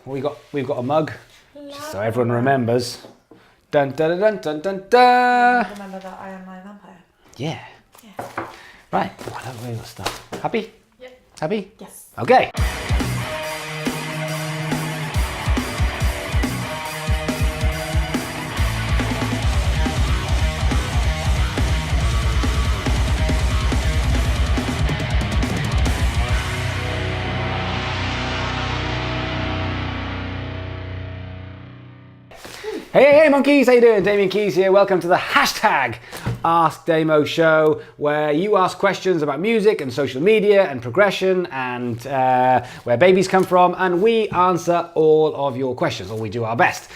We've got a mug, just so everyone remembers. Dun dun dun dun dun dun. Remember that I am my vampire. Yeah. Right. Oh, I love all that stuff. Happy? Yep. Happy? Yes. Okay. Hey monkeys, how you doing? Damian Keys here. Welcome to the hashtag Ask Damo show, where you ask questions about music and social media and progression and where babies come from, and we answer all of your questions, or we do our best.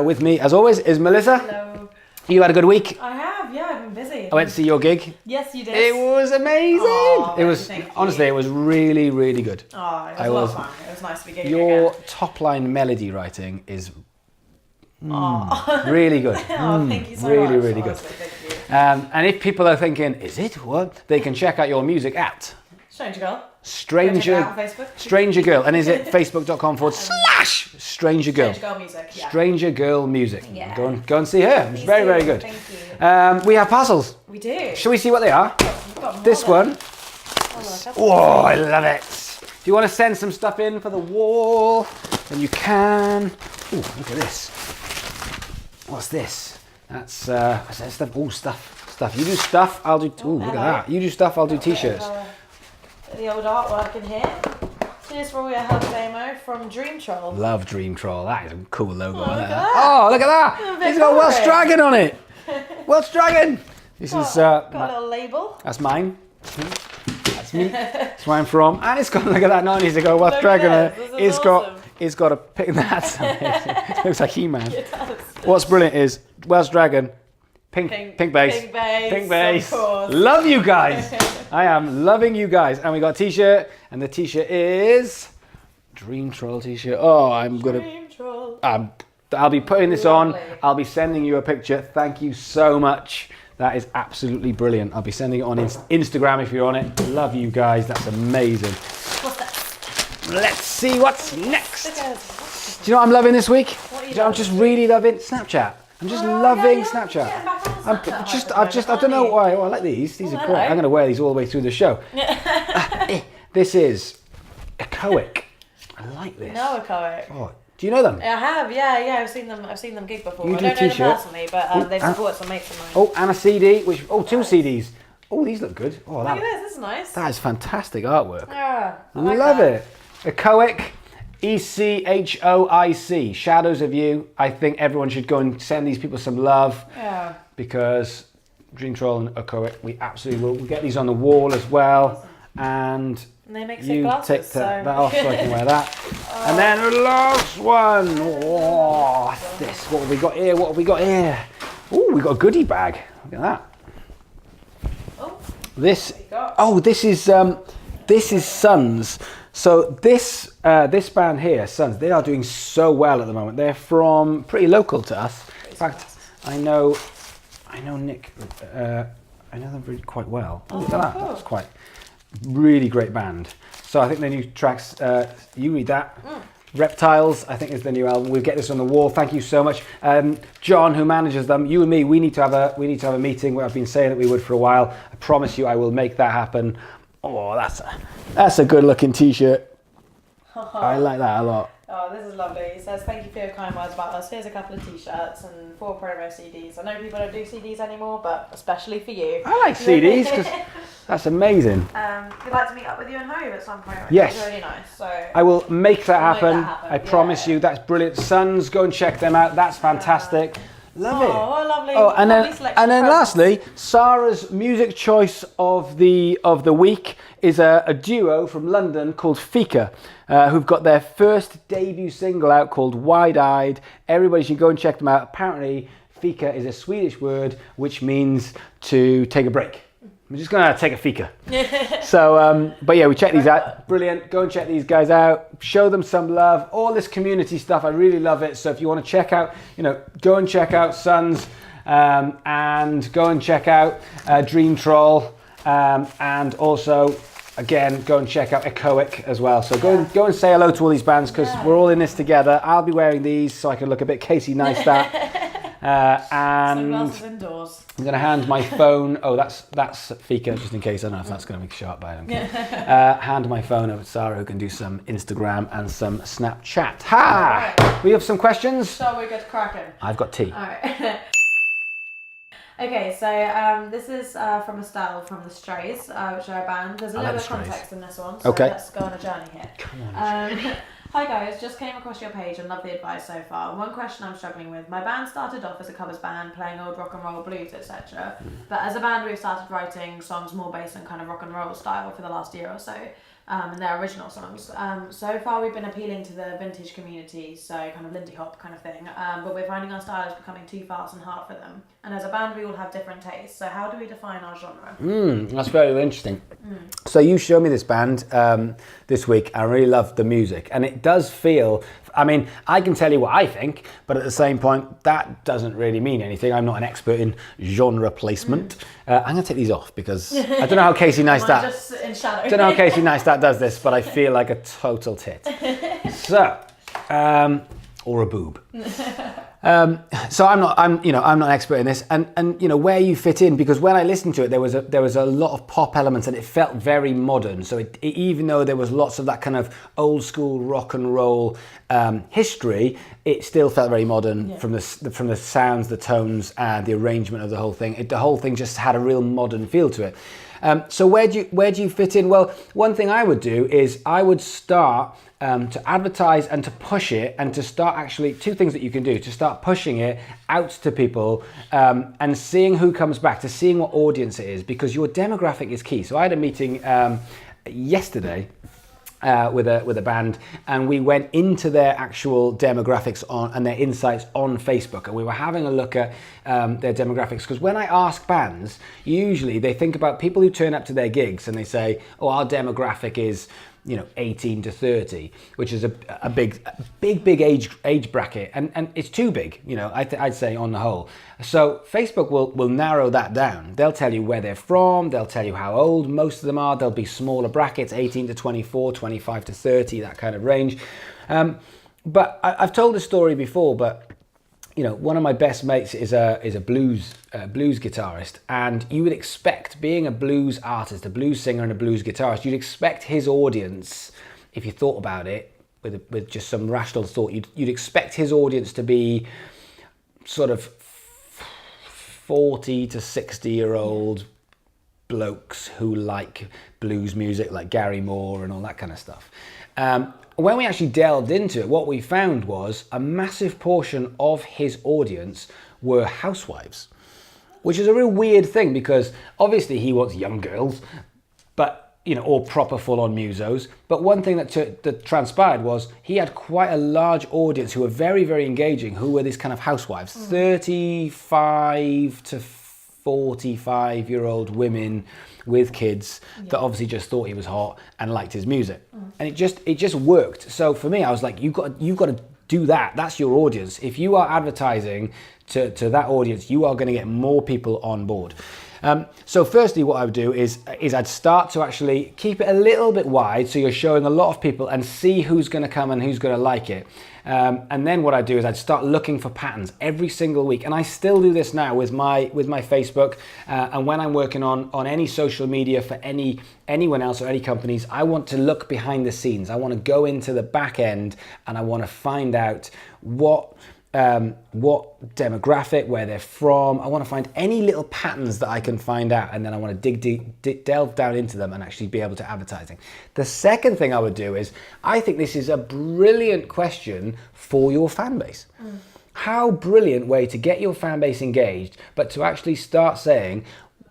With me, as always, is Melissa. Hello. You had a good week? I have, yeah, I've been busy. I went to see your gig. Yes, you did. It was amazing. Oh, it was, honestly, it was really, really good. Oh, it was a lot of fun. It was nice to be gigging Your again. top-line melody writing is really good. Oh, thank you so much. Really good. Honestly, thank you. And if people are thinking, is it what? They can check out your music at Stranger Girl. Stranger Go check it out on Facebook. Stranger Girl. And is it facebook.com/Stranger Girl? Stranger Girl Music, yeah. Stranger Girl Music. Yeah. Go and see her. It's very, very good. Thank you. We have parcels. We do. Shall we see what they are? We've got more This than- one. Oh, I love it. Do you want to send some stuff in for the wall? Then you can. Ooh, look at this. What's this? That's stuff. Oh, stuff. You do stuff. I'll do. Ooh, look at that. You do stuff. I'll do t-shirts. The old artwork in here. So this for your help demo from Dream Troll. Love Dream Troll. That is a cool logo. Oh, look at that. that. Oh, look at that. It's got Welsh Dragon on it. Welsh Dragon. This is. Got a little label. That's mine. That's me. That's where I'm from. And it's got. Look at that. Not easy to go Welsh Dragon. This is awesome. It's got a pick. That's amazing. It looks like He-Man. It does. What's brilliant is Welsh Dragon, pink bass. Pink bass. Of course. Love you guys. I am loving you guys. And we got a t-shirt, and the t-shirt is Dream Troll t-shirt. Oh, Dream Troll. I'll be putting this on. Lovely. I'll be sending you a picture. Thank you so much. That is absolutely brilliant. I'll be sending it on Instagram if you're on it. Love you guys. That's amazing. What's that? Let's see what's next. Stickers. Do you know what I'm loving this week? What are you I'm loving just this really loving Snapchat. I'm just loving yeah, Snapchat. yeah, back on Snapchat I don't know why. Oh, I like these. These are great. I'm going to wear these all the way through the show. This is a Coic. I like this. No, a Coic. Oh, do you know them? I have, yeah. I've seen them gig before. You I do don't know them t-shirt. personally, but they've supported some mates of mine. Oh, and a CD. Two CDs. Oh, these look good. Oh, Look at this is nice. that is fantastic artwork. Yeah, I like Love that. it. A Coic. ECHOIC. Shadows of You. I think everyone should go and send these people some love. Yeah. Because Dream Troll and a Coic, we absolutely will. We'll get these on the wall as well. And they make you glasses, take that off so I can wear that. Oh. And then the last one. Oh, what's this? What have we got here? Oh, we got a goodie bag. Look at that. Oh, This. what you got? Oh, this is Sons. So this band here, Sons, they are doing so well at the moment. They're from pretty local to us. In fact, I know Nick. I know them really quite well. Oh, Look at that. cool. That's quite really great band. So I think their new tracks. You read that. Reptiles, I think, is the new album. We'll get this on the wall. Thank you so much, John, who manages them. You and me, we need to have a meeting. Where I've been saying that we would for a while. I promise you, I will make that happen. Oh, that's a good looking t-shirt. I like that a lot. Oh, this is lovely. It says, thank you for your kind words about us. Here's a couple of t-shirts and 4 promo CDs. I know people don't do CDs anymore, but especially for you. I like CDs because that's amazing. We'd like to meet up with you in Hove at some point. Which Yes. is really nice. So I will make that We'll make happen. that happen, I promise yeah. you. That's brilliant. Sons, go and check them out. That's fantastic. Love it. Oh, what a lovely. Oh, and lovely then selection of presents. lastly, Sara's music choice of the week is a duo from London called Fika, who've got their first debut single out called Wide Eyed. Everybody should go and check them out. Apparently, Fika is a Swedish word which means to take a break. I'm just gonna take a fika. So, but yeah, we check these out. Brilliant. Go and check these guys out. Show them some love. All this community stuff, I really love it. So if you want to check out, go and check out Sons, and go and check out Dream Troll, and also again, go and check out Echoic as well. So go and say hello to all these bands because we're all in this together. I'll be wearing these so I can look a bit Casey Neistat. And sunglasses indoors. I'm going to hand my phone. Oh, that's Fika, just in case. I don't know if that's going to make a show up, but I don't care. Hand my phone over to Sarah, who can do some Instagram and some Snapchat. Ha! Right. We have some questions. So we get cracking. I've got tea. All right. Okay, so this is from Estelle from The Strays, which are a band. There's a little bit of context in this one, so let's go on a journey here. Come on. Hi guys, just came across your page and love the advice so far. One question I'm struggling with. My band started off as a covers band, playing old rock and roll, blues, etc. But as a band we've started writing songs more based on kind of rock and roll style for the last year or so. And their original songs. So far we've been appealing to the vintage community, so kind of Lindy Hop kind of thing, but we're finding our style is becoming too fast and hard for them. And as a band we all have different tastes, so how do we define our genre? That's very interesting. So you showed me this band this week. I really love the music, and it does feel, I mean, I can tell you what I think, but at the same point, that doesn't really mean anything. I'm not an expert in genre placement. I'm going to take these off because I don't know how Casey Neistat. Just in shadow. Don't know how Casey Neistat does this, but I feel like a total tit. So, or a boob. So I'm not an expert in this, and you know where you fit in, because when I listened to it, there was a lot of pop elements, and it felt very modern. So it, even though there was lots of that kind of old school rock and roll history, it still felt very modern from the sounds, the tones, and the arrangement of the whole thing. The whole thing just had a real modern feel to it. So where do you fit in? Well, one thing I would do is I would start to advertise and to push it, and to start actually, two things that you can do to start pushing it out to people and seeing who comes back, to seeing what audience it is, because your demographic is key. So I had a meeting yesterday with a band, and we went into their actual demographics and their insights on Facebook, and we were having a look at their demographics, because when I ask bands, usually they think about people who turn up to their gigs and they say, oh, our demographic is 18 to 30, which is a big age bracket, and it's too big, I'd say on the whole. So Facebook will narrow that down. They'll tell you where they're from, they'll tell you how old most of them are, there'll be smaller brackets, 18 to 24, 25 to 30, that kind of range. But I've told this story before, but one of my best mates is a blues guitarist, and you would expect, being a blues artist, a blues singer and a blues guitarist, you'd expect his audience, if you thought about it with just some rational thought, you'd expect his audience to be sort of 40 to 60-year-old blokes who like blues music, like Gary Moore and all that kind of stuff. When we actually delved into it, what we found was a massive portion of his audience were housewives, which is a real weird thing, because obviously he wants young girls, but or proper full-on musos. But one thing that transpired was he had quite a large audience who were very, very engaging, who were these kind of housewives, 35 to 45-year-old women with kids that obviously just thought he was hot and liked his music, and it just worked. So for me, I was like, you've got to do that. That's your audience. If you are advertising to that audience, you are going to get more people on board. So firstly, what I would do is I'd start to actually keep it a little bit wide, so you're showing a lot of people and see who's going to come and who's going to like it. And then what I do is I'd start looking for patterns every single week, and I still do this now with my Facebook. And when I'm working on any social media for anyone else or any companies, I want to look behind the scenes. I want to go into the back end, and I want to find out what demographic, where they're from. I want to find any little patterns that I can find out, and then I want to delve down into them and actually be able to advertising. The second thing I would do is, I think this is a brilliant question for your fan base. How brilliant way to get your fan base engaged, but to actually start saying,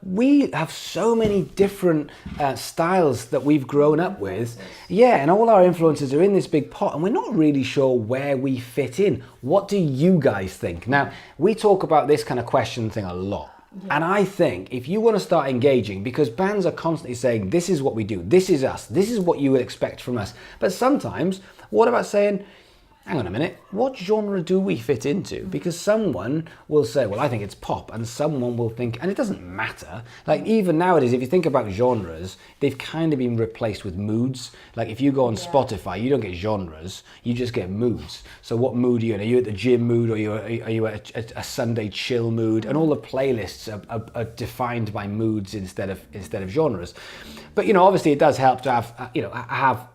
we have so many different styles that we've grown up with. Yeah, and all our influences are in this big pot, and we're not really sure where we fit in. What do you guys think? Now, we talk about this kind of question thing a lot. Yeah. And I think if you want to start engaging, because bands are constantly saying, this is what we do, this is us, this is what you would expect from us. But sometimes, what about saying, hang on a minute, what genre do we fit into? Because someone will say, well, I think it's pop, and someone will think, and it doesn't matter. Like even nowadays, if you think about genres, they've kind of been replaced with moods. Like if you go on Spotify, you don't get genres, you just get moods. So what mood are you in? Are you at the gym mood, or are you at a Sunday chill mood? And all the playlists are defined by moods instead of genres. But obviously it does help to have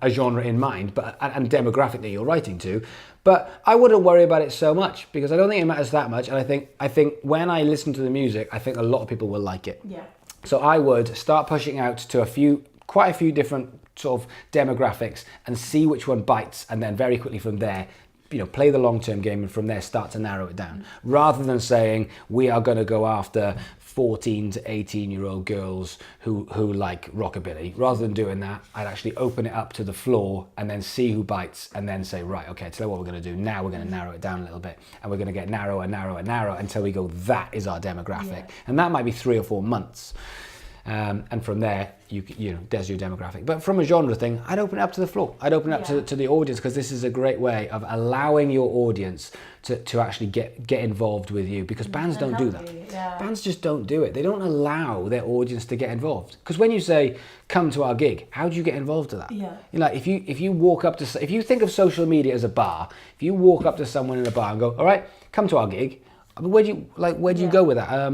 a genre in mind, but and demographic that you're writing to. But I wouldn't worry about it so much, because I don't think it matters that much. And I think when I listen to the music, I think a lot of people will like it. Yeah. So I would start pushing out to quite a few different sort of demographics and see which one bites, and then very quickly from there, play the long-term game, and from there start to narrow it down. Rather than saying we are going to go after 14 to 18-year-old girls who like rockabilly. Rather than doing that, I'd actually open it up to the floor and then see who bites, and then say, right, okay, tell you what we're going to do. Now we're going to narrow it down a little bit, and we're going to get narrower, until we go, that is our demographic. Yeah. And that might be 3 or 4 months. And from there, there's your demographic. But from a genre thing, I'd open it up to the floor. I'd open it up to the audience, because this is a great way of allowing your audience to actually get involved with you, because bands don't do that. Yeah. Bands just don't do it. They don't allow their audience to get involved. Because when you say, come to our gig, how do you get involved to that? Yeah. Like if you walk up to, if you think of social media as a bar, if you walk up to someone in a bar and go, all right, come to our gig, where do you go with that?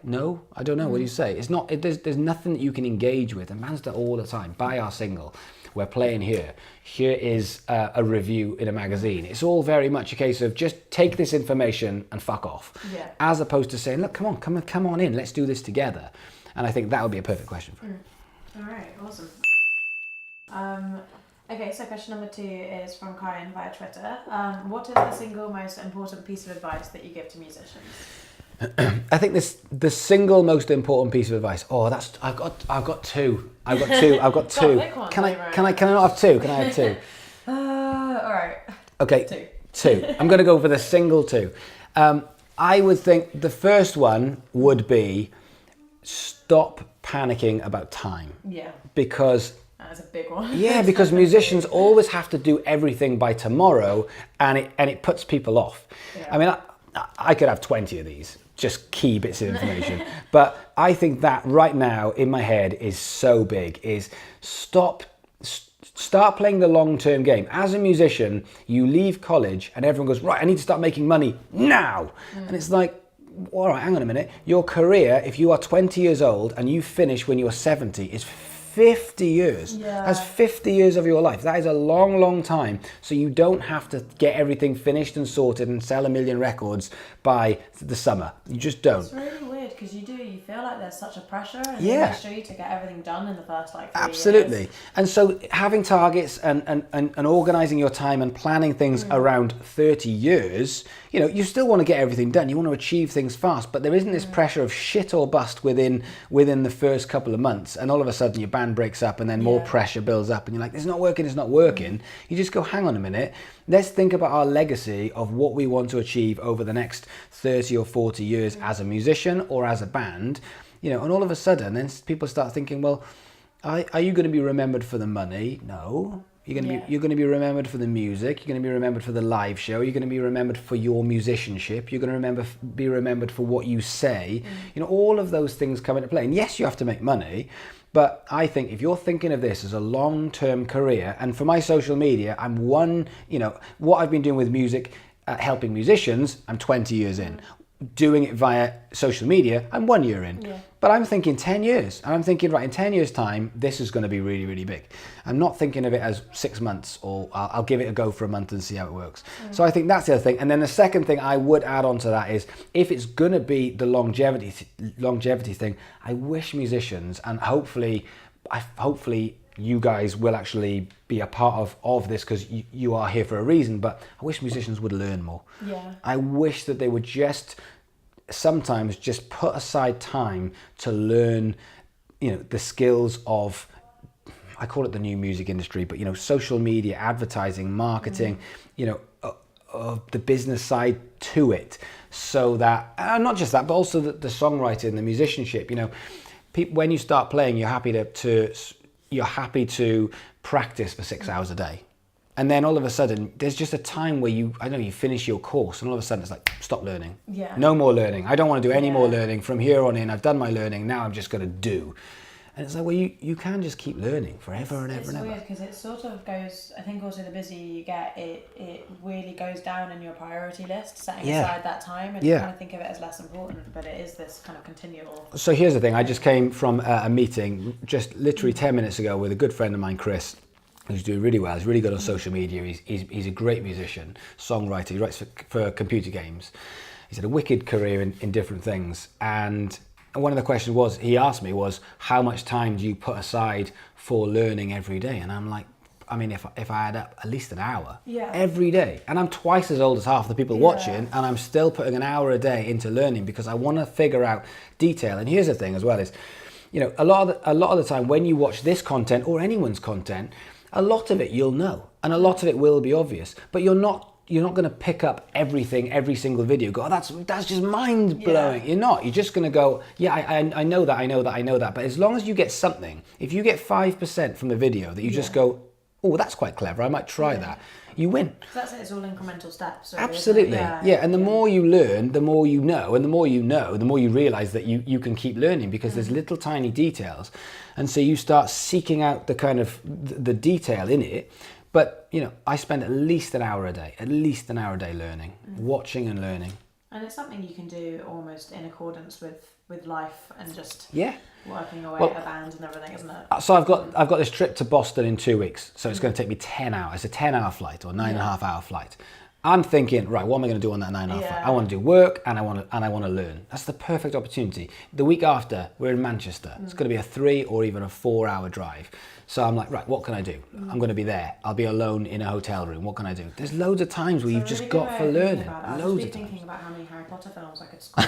No, I don't know. What do you say? It's not. There's nothing that you can engage with, and bands do it all the time. Buy our single. We're playing here. Here is a review in a magazine. It's all very much a case of just take this information and fuck off, as opposed to saying, look, come on in. Let's do this together. And I think that would be a perfect question for you. All right, awesome. Okay, so question number 2 is from Karen via Twitter. What is the single most important piece of advice that you give to musicians? I think the single most important piece of advice. Oh, I've got two. Can I not have two? Can I have two? All right. Okay. Two. I'm going to go for the single 2. I would think the first one would be stop panicking about time. Yeah. Because that's a big one. Yeah, because musicians always have to do everything by tomorrow, and it puts people off. Yeah. I mean, I could have 20 of these, just key bits of information. But I think that right now in my head is so big, is start playing the long-term game. As a musician, you leave college and everyone goes, right, I need to start making money now. And it's like, all right, hang on a minute. Your career, if you are 20 years old and you finish when you're 70, is 50 years. Yeah. That's 50 years of your life. That is a long, long time. So you don't have to get everything finished and sorted and sell 1 million records by the summer. You just don't. It's really weird, because you feel like there's such a pressure in the industry to get everything done in the first 3 Absolutely. years. And so having targets and organising your time and planning things around 30 years, you still want to get everything done. You want to achieve things fast, but there isn't this pressure of shit or bust within the first couple of months, and all of a sudden your band breaks up and then more pressure builds up and you're like, it's not working. You just go, hang on a minute, let's think about our legacy of what we want to achieve over the next 30 or 40 years as a musician or as a band, and all of a sudden then people start thinking, well, are you going to be remembered for the money? No. You're going to be remembered for the music. You're going to be remembered for the live show. You're going to be remembered for your musicianship. You're going to be remembered for what you say. All of those things come into play. And yes, you have to make money. But I think if you're thinking of this as a long-term career, and for my social media, I'm what I've been doing with music, helping musicians, I'm 20 years in. Doing it via social media, I'm 1 year in. Yeah. But I'm thinking 10 years. And I'm thinking, right, in 10 years' time, this is going to be really, really big. I'm not thinking of it as 6 months, or I'll give it a go for a month and see how it works. So I think that's the other thing. And then the second thing I would add on to that is, if it's going to be the longevity thing, I wish musicians, and hopefully you guys will actually be a part of this, because you are here for a reason, but I wish musicians would learn more. Yeah. I wish that they would sometimes just put aside time to learn, the skills of, I call it the new music industry, but social media, advertising, marketing, the business side to it, so that, not just that, but also the songwriting, the musicianship, when you start playing, you're happy to practice for 6 hours a day. And then all of a sudden, there's just a time where you finish your course and all of a sudden it's like, stop learning. Yeah. No more learning. I don't want to do any more learning. From here on in, I've done my learning. Now I'm just going to do. And it's like, well, you can just keep learning forever and ever and ever. It's weird because it sort of goes, I think also the busier you get, it really goes down in your priority list, setting aside that time, and you kind of think of it as less important, but it is this kind of continual. So here's the thing. I just came from a meeting just literally 10 minutes ago with a good friend of mine, Chris, who's doing really well. He's really good on social media. He's a great musician, songwriter. He writes for computer games. He's had a wicked career in different things. And one of the questions he asked me was, how much time do you put aside for learning every day? And I'm like, I mean, if I add up at least an hour every day, and I'm twice as old as half the people watching, and I'm still putting an hour a day into learning because I want to figure out detail. And here's the thing as well is, a lot of the time when you watch this content or anyone's content, a lot of it you'll know, and a lot of it will be obvious, but you're not going to pick up everything, every single video. Go, oh, that's just mind blowing. Yeah. You're not. You're just going to go, yeah, I know that. But as long as you get something, if you get 5% from the video that you just go, oh, that's quite clever, I might try that, you win. So that's it, it's all incremental steps. Really, absolutely. And the more you learn, the more you know, and the more you know, the more you realize that you can keep learning because there's little tiny details. And so you start seeking out the kind of the detail in it. But, I spend at least an hour a day learning, watching and learning. And it's something you can do almost in accordance with life and just working away at a band and everything, isn't it? So I've got this trip to Boston in 2 weeks. So it's going to take me 10 hours. It's a 10-hour flight or 9.5 hour flight. I'm thinking, right, what am I going to do on that 9.5 flight? I want to do work and I want to learn. That's the perfect opportunity. The week after, we're in Manchester. It's going to be a 3 or even a 4 hour drive. So I'm like, right, what can I do? I'm going to be there. I'll be alone in a hotel room. What can I do? There's loads of times where you've just got for learning. Loads of times. Thinking about how many Harry Potter films I could squeeze.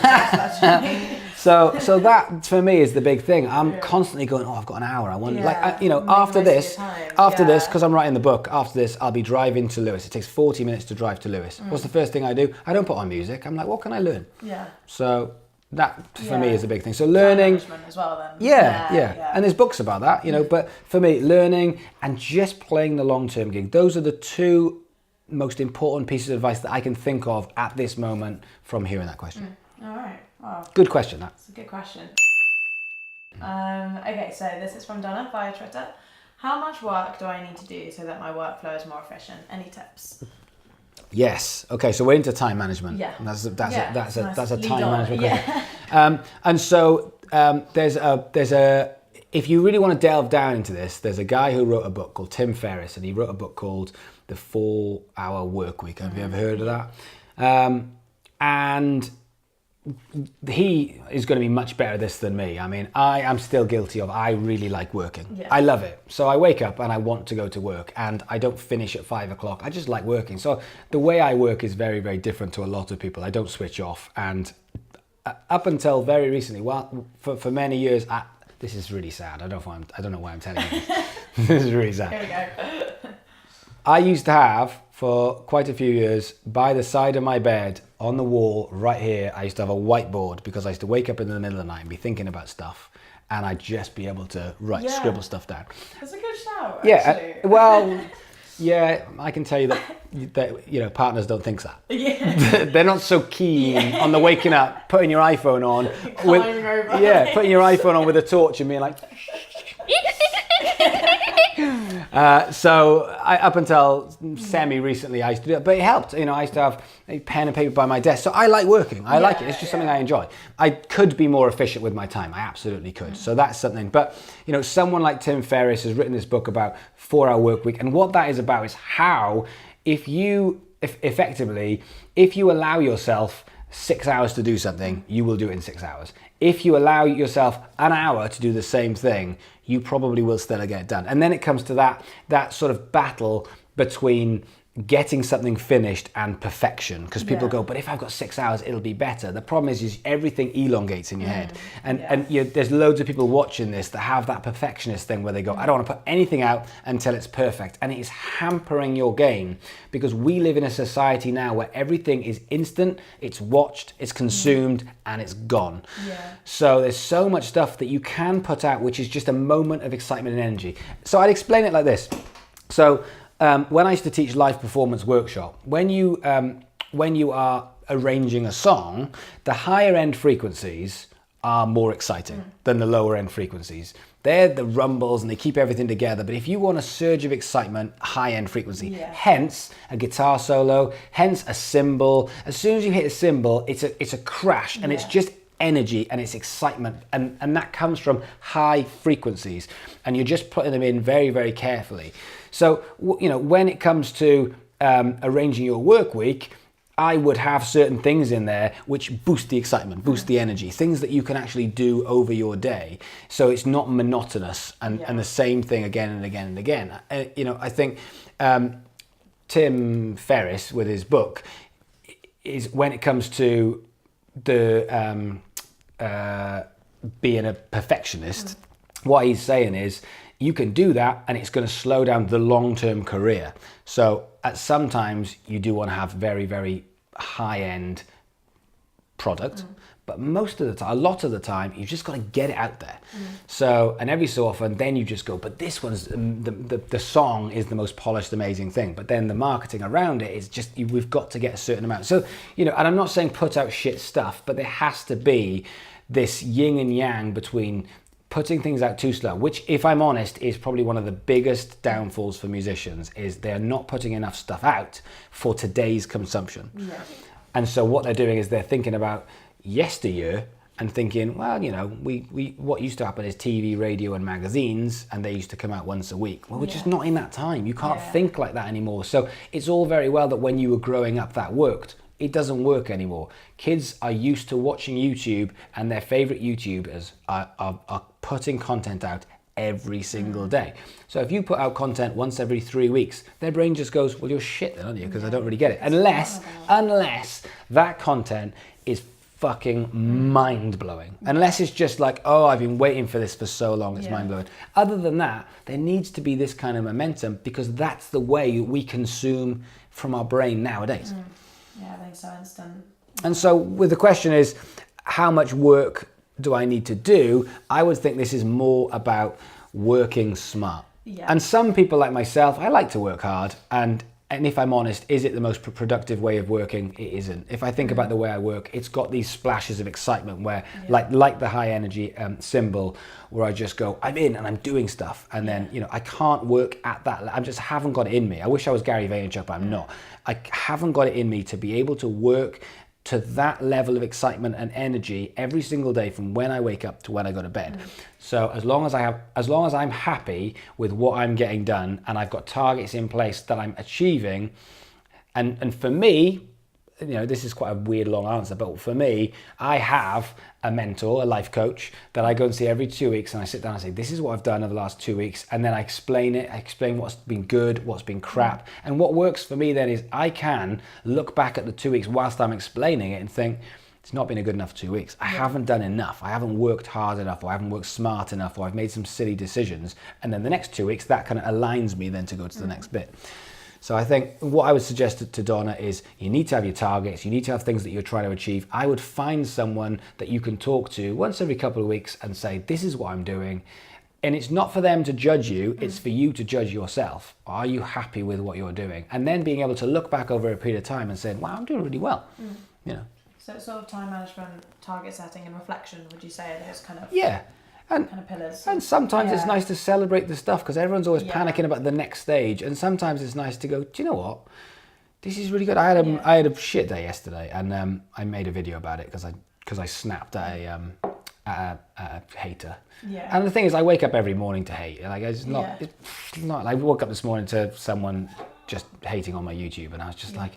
So that for me is the big thing. I'm constantly going, oh, I've got an hour. I want after this, because I'm writing the book. After this, I'll be driving to Lewis. It takes 40 minutes to drive to Lewis. What's the first thing I do? I don't put on music. I'm like, what can I learn? Yeah. So that for me is a big thing. So learning as well then. Yeah. And there's books about that, but for me, learning and just playing the long-term gig, those are the two most important pieces of advice that I can think of at this moment from hearing that question. All right. Wow. Good question, that. It's a good question. Okay, so this is from Donna via Twitter. How much work do I need to do so that my workflow is more efficient? Any tips? Yes. Okay. So we're into time management. Yeah. That's a time management question. Yeah. And so there's a if you really want to delve down into this, there's a guy who wrote a book called Tim Ferriss, and he wrote a book called The 4 Hour Work Week. Have you ever heard of that? And he is going to be much better at this than me. I mean, I am still guilty of, I really like working. Yeah. I love it. So I wake up and I want to go to work, and I don't finish at 5 o'clock. I just like working. So the way I work is very, very different to a lot of people. I don't switch off. And up until very recently, well, for many years, this is really sad. I don't know why I'm telling you this. This is really sad. Here we go. I used to have, for quite a few years, by the side of my bed, on the wall right here, I used to have a whiteboard because I used to wake up in the middle of the night and be thinking about stuff, and I'd just be able to scribble stuff down. That's a good shout, actually. Well, yeah, I can tell you that partners don't think that. Yeah. They're not so keen on the waking up, putting your iPhone on, putting your iPhone on with a torch and being like. So up until semi-recently, I used to do that, but it helped. I used to have a pen and paper by my desk. So I like working. I like it. It's just something I enjoy. I could be more efficient with my time. I absolutely could. So that's something. But, someone like Tim Ferriss has written this book about 4 Hour Work Week. And what that is about is how, if you allow yourself 6 hours to do something, you will do it in 6 hours. If you allow yourself an hour to do the same thing, you probably will still get it done. And then it comes to that sort of battle between getting something finished and perfection, because people go, but if I've got 6 hours, it'll be better. The problem is everything elongates in your head, and there's loads of people watching this that have that perfectionist thing where they go, I don't want to put anything out until it's perfect, and it is hampering your game, because we live in a society now where everything is instant, it's watched, it's consumed, and it's gone. So there's so much stuff that you can put out which is just a moment of excitement and energy. So I'd explain it like this. So when I used to teach live performance workshop, when you are arranging a song, the higher end frequencies are more exciting than the lower end frequencies. They're the rumbles and they keep everything together. But if you want a surge of excitement, high end frequency, hence a guitar solo, hence a cymbal. As soon as you hit a cymbal, it's a crash and it's just energy and it's excitement. And that comes from high frequencies. And you're just putting them in very, very carefully. So, when it comes to arranging your work week, I would have certain things in there which boost the excitement, boost the energy, things that you can actually do over your day. So it's not monotonous and the same thing again and again and again. I think Tim Ferriss with his book is when it comes to the being a perfectionist, what he's saying is you can do that and it's going to slow down the long-term career. So at sometimes you do want to have very, very high-end product, but most of the time, a lot of the time, you've just got to get it out there. So, and every so often, then you just go, but this one's, the song is the most polished, amazing thing. But then the marketing around it is just, we've got to get a certain amount. So, and I'm not saying put out shit stuff, but there has to be this yin and yang between putting things out too slow, which, if I'm honest, is probably one of the biggest downfalls for musicians, is they're not putting enough stuff out for today's consumption. And so what they're doing is they're thinking about yesteryear and thinking, well, we what used to happen is TV, radio and magazines, and they used to come out once a week. Well, we're just not in that time. You can't think like that anymore. So it's all very well that when you were growing up that worked. It doesn't work anymore. Kids are used to watching YouTube, and their favorite YouTubers are putting content out every single day. So if you put out content once every 3 weeks, their brain just goes, well, you're shit then, aren't you? Because I don't really get it. Unless that content is fucking mind-blowing. Unless it's just like, oh, I've been waiting for this for so long, it's mind-blowing. Other than that, there needs to be this kind of momentum, because that's the way we consume from our brain nowadays. Yeah, I think so, instant. And so with the question is, how much work do I need to do? I would think this is more about working smart. And some people like myself, I like to work hard. And if I'm honest, is it the most productive way of working? It isn't. If I think about the way I work, it's got these splashes of excitement where, like the high energy symbol, where I just go, I'm in and I'm doing stuff. And then, I can't work at that. I just haven't got it in me. I wish I was Gary Vaynerchuk, but I'm not. I haven't got it in me to be able to work to that level of excitement and energy every single day from when I wake up to when I go to bed. So as long as I'm happy with what I'm getting done and I've got targets in place that I'm achieving, and for me, this is quite a weird long answer, but for me, I have a mentor, a life coach that I go and see every 2 weeks, and I sit down and say, this is what I've done over the last 2 weeks, and then I explain it. I explain what's been good, what's been crap, and what works for me then is I can look back at the 2 weeks whilst I'm explaining it and think, it's not been a good enough 2 weeks. I haven't done enough. I haven't worked hard enough, or I haven't worked smart enough, or I've made some silly decisions, and then the next 2 weeks, that kind of aligns me then to go to the next bit. So I think what I would suggest to Donna is you need to have your targets, you need to have things that you're trying to achieve. I would find someone that you can talk to once every couple of weeks and say, this is what I'm doing. And it's not for them to judge you, it's for you to judge yourself. Are you happy with what you're doing? And then being able to look back over a period of time and say, wow, I'm doing really well. So it's sort of time management, target setting and reflection, would you say, are those kind of... And, kind of pillars. And sometimes it's nice to celebrate the stuff, because everyone's always panicking about the next stage. And sometimes it's nice to go, do you know what? This is really good. I had a shit day yesterday, and I made a video about it because I snapped at a hater. And the thing is, I wake up every morning to hate. Like it's not. I woke up this morning to someone just hating on my YouTube, and I was just like,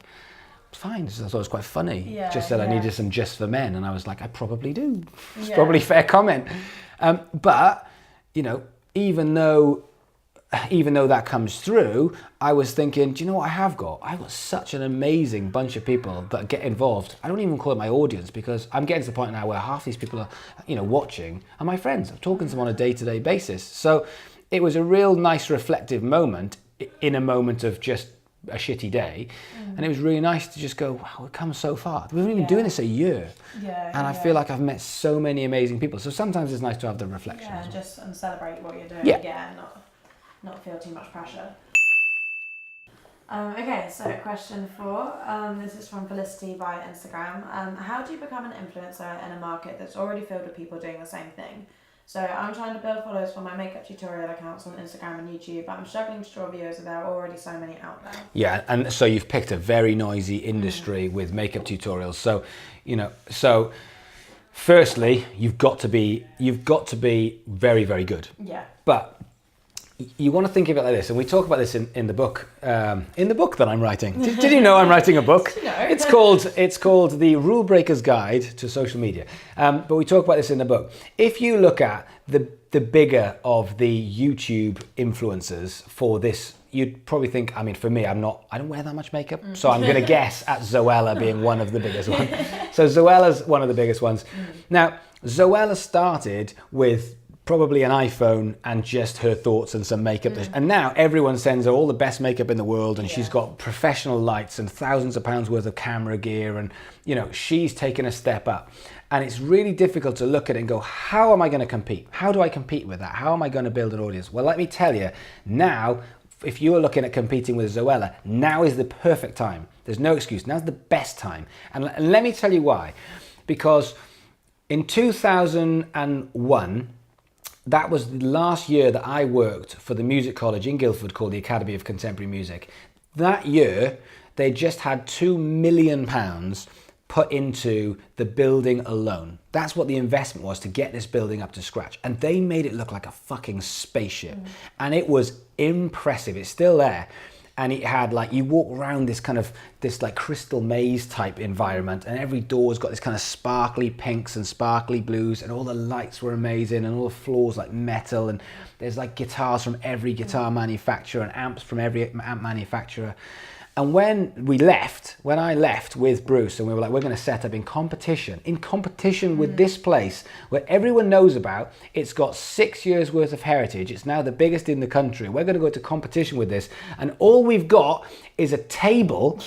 fine. I thought it was quite funny. Just said I needed some just for men, and I was like, I probably do. It's probably a fair comment. But even though that comes through, I was thinking, do you know what I've got such an amazing bunch of people that get involved. I don't even call it my audience, because I'm getting to the point now where half these people are, watching are my friends. I'm talking to them on a day-to-day basis. So it was a real nice reflective moment in a moment of just a shitty day, and it was really nice to just go, wow, we've come so far. We've been doing this a year, and I feel like I've met so many amazing people. So sometimes it's nice to have the reflection and well. just celebrate what you're doing, not feel too much pressure. Okay, so question 4. This is from Felicity via Instagram. How do you become an influencer in a market that's already filled with people doing the same thing? So I'm trying to build followers for my makeup tutorial accounts on Instagram and YouTube, but I'm struggling to draw viewers, and there are already so many out there. Yeah, and so you've picked a very noisy industry with makeup tutorials. So, firstly, you've got to be very, very good. Yeah. But you want to think of it like this, and we talk about this in the book that I'm writing. Did you know I'm writing a book? No. It's called The Rule Breaker's Guide to Social Media. But we talk about this in the book. If you look at the bigger of the YouTube influencers for this, you'd probably think, I mean, for me, I don't wear that much makeup, so I'm going to guess at Zoella being one of the biggest ones. So Zoella's one of the biggest ones. Now, Zoella started with probably an iPhone and just her thoughts and some makeup. And now everyone sends her all the best makeup in the world, and she's got professional lights and thousands of pounds worth of camera gear, and she's taken a step up. And it's really difficult to look at it and go, how am I going to compete? How do I compete with that? How am I going to build an audience? Well, let me tell you, now, if you are looking at competing with Zoella, now is the perfect time. There's no excuse. Now's the best time. And let me tell you why. Because in 2001, that was the last year that I worked for the music college in Guildford called the Academy of Contemporary Music. That year, they just had £2 million put into the building alone. That's what the investment was to get this building up to scratch. And they made it look like a fucking spaceship. And it was impressive. It's still there. And it had you walk around this crystal maze type environment, and every door's got this kind of sparkly pinks and sparkly blues, and all the lights were amazing, and all the floors like metal, and there's guitars from every guitar manufacturer and amps from every amp manufacturer. And when I left with Bruce, and we were like, we're going to set up in competition with this place where everyone knows about, it's got 6 years worth of heritage, it's now the biggest in the country, we're going to go to competition with this, and all we've got is a table.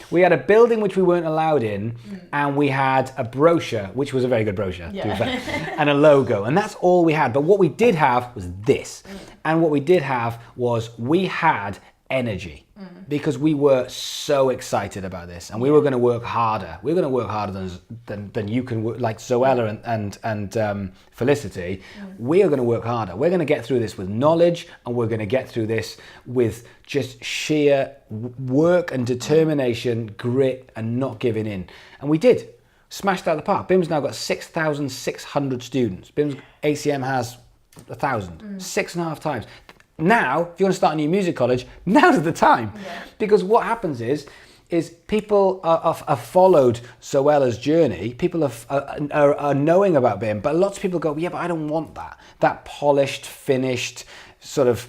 We had a building which we weren't allowed in, and we had a brochure, which was a very good brochure, to be fair, and a logo, and that's all we had. But what we did have was this, and what we did have was we had energy, because we were so excited about this, and we were going to work harder. We were going to work harder than you can work, like Zoella and Felicity. We are going to work harder. We're going to get through this with knowledge, and we're going to get through this with just sheer work and determination, grit, and not giving in. And we did. Smashed out of the park. BIM's now got 6,600 students. BIM's ACM has 1,000, 6.5 times. Now, if you want to start a new music college, now's the time. Because what happens is people have followed Zoella's journey. People are knowing about BIM, but lots of people go, yeah, but I don't want that polished, finished sort of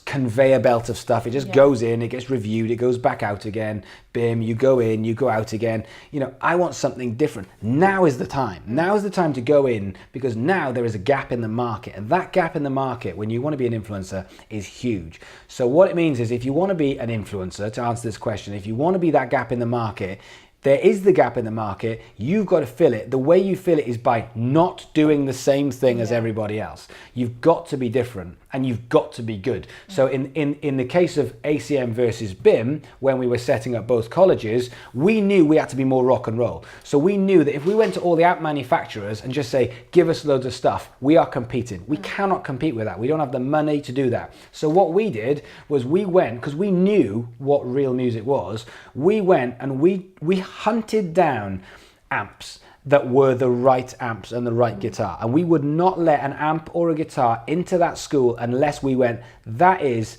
conveyor belt of stuff. It just goes in, it gets reviewed, it goes back out again. BIM, you go in, you go out again. I want something different. Now is the time. Now is the time to go in, because now there is a gap in the market, and that gap in the market, when you want to be an influencer, is huge. So what it means is, if you want to be an influencer, to answer this question, if you want to be that gap in the market, there is the gap in the market, you've got to fill it. The way you fill it is by not doing the same thing as everybody else. You've got to be different, and you've got to be good. So in the case of ACM versus BIM, when we were setting up both colleges, we knew we had to be more rock and roll. So we knew that if we went to all the app manufacturers and just say, give us loads of stuff, we are competing. We cannot compete with that. We don't have the money to do that. So what we did was we went, because we knew what real music was, we went and we hunted down amps that were the right amps and the right guitar, and we would not let an amp or a guitar into that school unless we went, that is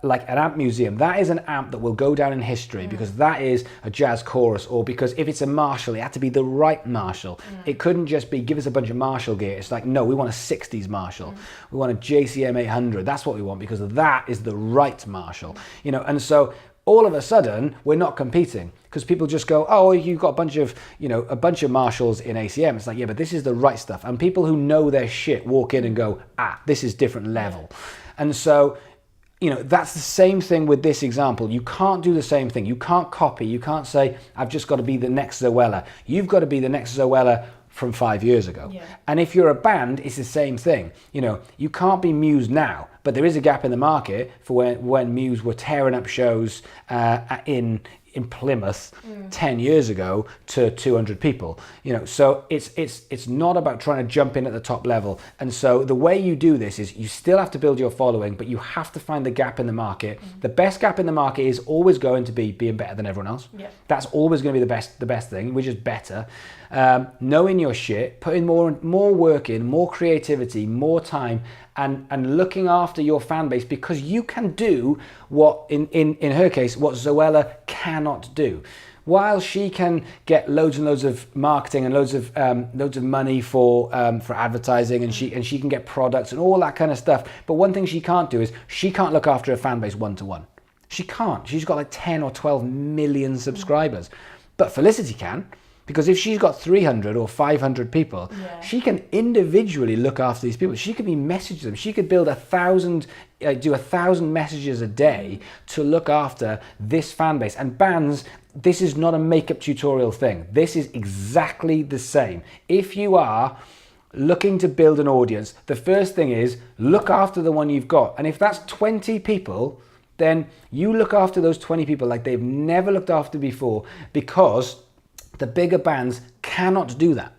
like an amp museum, that is an amp that will go down in history, because that is a jazz chorus, or because if it's a Marshall, it had to be the right Marshall. It couldn't just be, give us a bunch of Marshall gear. It's like, no, we want a 60s Marshall. We want a JCM 800. That's what we want, because that is the right Marshall. And so all of a sudden, we're not competing, because people just go, oh, you've got a bunch of Marshalls in ACM. It's like, yeah, but this is the right stuff. And people who know their shit walk in and go, this is different level. And so, that's the same thing with this example. You can't do the same thing. You can't copy. You can't say, I've just got to be the next Zoella. You've got to be the next Zoella from 5 years ago. And if you're a band, it's the same thing. You can't be Muse now, but there is a gap in the market for when Muse were tearing up shows in Plymouth 10 years ago to 200 people, so it's not about trying to jump in at the top level. And so the way you do this is you still have to build your following, but you have to find the gap in the market. The best gap in the market is always going to be being better than everyone else. That's always going to be the best thing, which is better. Knowing your shit, putting more work in, more creativity, more time, and looking after your fan base, because you can do what, in her case, what Zoella cannot do. While she can get loads and loads of marketing and loads of money for advertising, and she can get products and all that kind of stuff, but one thing she can't do is she can't look after her fan base one-to-one. She can't. She's got like 10 or 12 million subscribers. But Felicity can. Because if she's got 300 or 500 people, she can individually look after these people. She could be messaging them. She could build 1,000 messages a day to look after this fan base. And bands, this is not a makeup tutorial thing. This is exactly the same. If you are looking to build an audience, the first thing is look after the one you've got. And if that's 20 people, then you look after those 20 people like they've never looked after before, because the bigger bands cannot do that.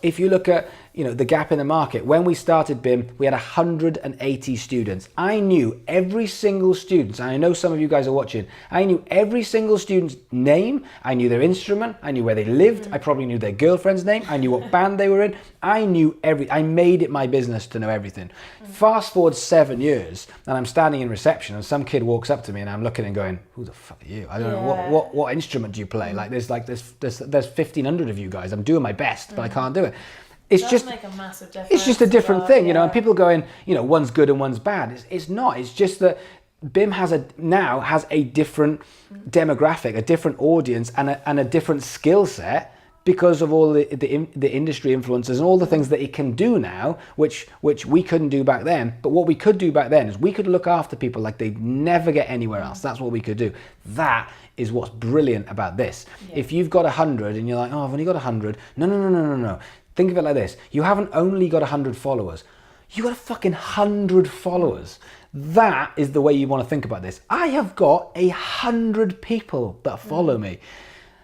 If you look at, the gap in the market, when we started BIM, we had 180 students. I knew every single student, and I know some of you guys are watching, I knew every single student's name, I knew their instrument, I knew where they lived, I probably knew their girlfriend's name, I knew what band they were in, I made it my business to know everything. Fast forward 7 years, and I'm standing in reception, and some kid walks up to me, and I'm looking and going, who the fuck are you? I don't know, what instrument do you play? There's 1,500 of you guys, I'm doing my best, but I can't do it. It's just make a massive difference. It's just a different thing, and people going, one's good and one's bad. It's not. It's just that BIM now has a different demographic, a different audience, and a different skill set, because of all the industry influences and all the things that it can do now, which we couldn't do back then. But what we could do back then is we could look after people like they'd never get anywhere else. That's what we could do. That is what's brilliant about this. If you've got 100 and you're like, oh, I've only got 100. No. Think of it like this. You haven't only got 100 followers. You got a fucking 100 followers. That is the way you want to think about this. I have got 100 people that follow me.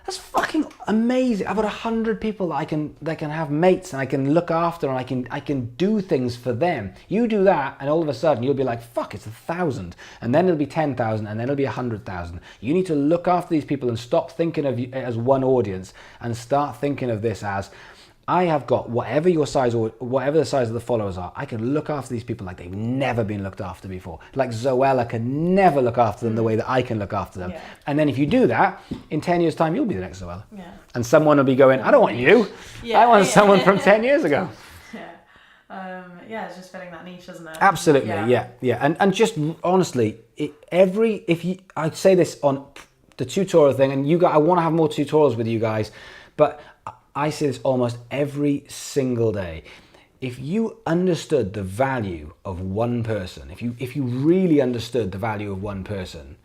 That's fucking amazing. I've got 100 people that can have mates, and I can look after, and I can do things for them. You do that, and all of a sudden you'll be like, fuck, it's 1,000, and then it'll be 10,000, and then it'll be 100,000. You need to look after these people and stop thinking of you as one audience, and start thinking of this as, I have got whatever your size or whatever the size of the followers are, I can look after these people like they've never been looked after before. Like Zoella can never look after them the way that I can look after them. And then if you do that, in 10 years' time, you'll be the next Zoella. And someone will be going, I don't want you. I want someone from 10 years ago. It's just filling that niche, isn't it? Absolutely, yeah. And just honestly, I'd say this on the tutorial thing, and I want to have more tutorials with you guys, but I say this almost every single day. If you understood the value of one person, if you really understood the value of one person,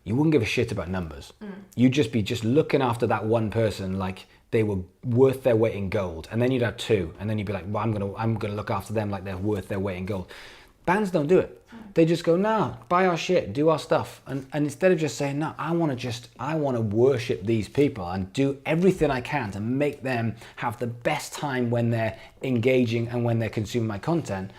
you wouldn't give a shit about numbers. You'd just be looking after that one person like they were worth their weight in gold. And then you'd have two, and then you'd be like, well, I'm gonna look after them like they're worth their weight in gold. Bands don't do it. They just go, no, buy our shit, do our stuff. And instead of just saying, no, I want to worship these people and do everything I can to make them have the best time when they're engaging and when they're consuming my content,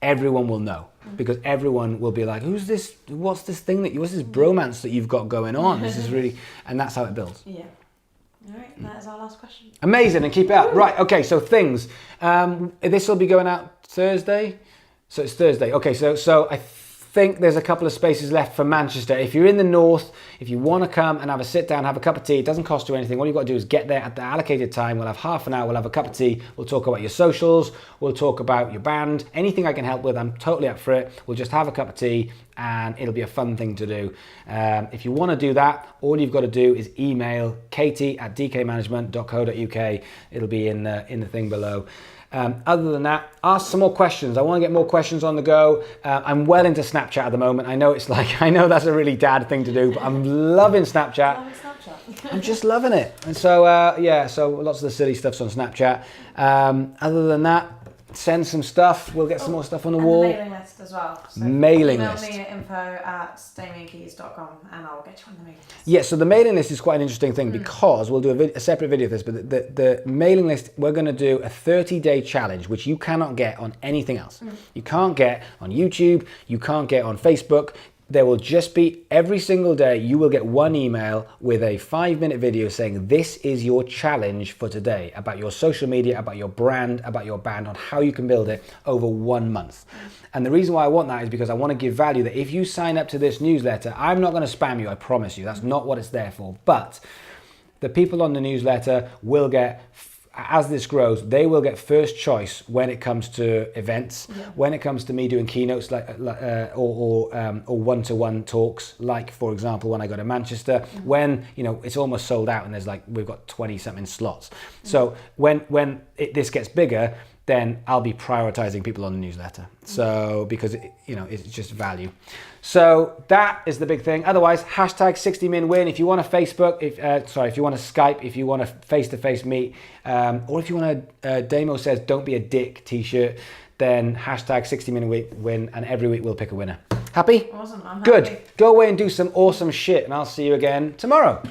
everyone will know. Because everyone will be like, who's this? What's this bromance that you've got going on? This is really, and that's how it builds. Yeah. All right, that is our last question. Amazing, and keep it up. Right, okay, so things. This will be going out Thursday. So it's Thursday. Okay, so I think there's a couple of spaces left for Manchester. If you're in the north, if you want to come and have a sit down, have a cup of tea, it doesn't cost you anything. All you've got to do is get there at the allocated time. We'll have half an hour, we'll have a cup of tea, we'll talk about your socials, we'll talk about your band, anything I can help with, I'm totally up for it. We'll just have a cup of tea and it'll be a fun thing to do. If you want to do that, all you've got to do is email katie@dkmanagement.co.uk. It'll be in the thing below. Other than that, ask some more questions. I want to get more questions on the go. I'm well into Snapchat at the moment. I know that's a really dad thing to do, but I'm loving Snapchat. I'm just loving it. And so, so lots of the silly stuff's on Snapchat. Other than that, send some stuff. We'll get some more stuff on the and wall. The mailing list as well. So Mailing email list. me at info@damokeyes.com and I'll get you on the mailing list. Yeah, so the mailing list is quite an interesting thing because we'll do a separate video of this, but the mailing list, we're going to do a 30-day challenge, which you cannot get on anything else. You can't get on YouTube, you can't get on Facebook. There will just be, every single day, you will get one email with a 5-minute video saying this is your challenge for today, about your social media, about your brand, about your band, on how you can build it over 1 month. And the reason why I want that is because I want to give value, that if you sign up to this newsletter, I'm not going to spam you, I promise you. That's not what it's there for. But the people on the newsletter will get, as this grows, they will get first choice when it comes to events, when it comes to me doing keynotes or one-to-one talks, like for example when I go to Manchester, when it's almost sold out and there's we've got 20-something slots. So when this gets bigger, then I'll be prioritizing people on the newsletter. So because it's just value. So that is the big thing. Otherwise, hashtag 60minwin. If you want to Facebook, if you want to Skype, if you want to face-to-face meet, or if you want a Damo says don't be a dick t-shirt, then hashtag 60minwin, and every week we'll pick a winner. Happy? Awesome. I'm Good. happy. Go away and do some awesome shit, and I'll see you again tomorrow.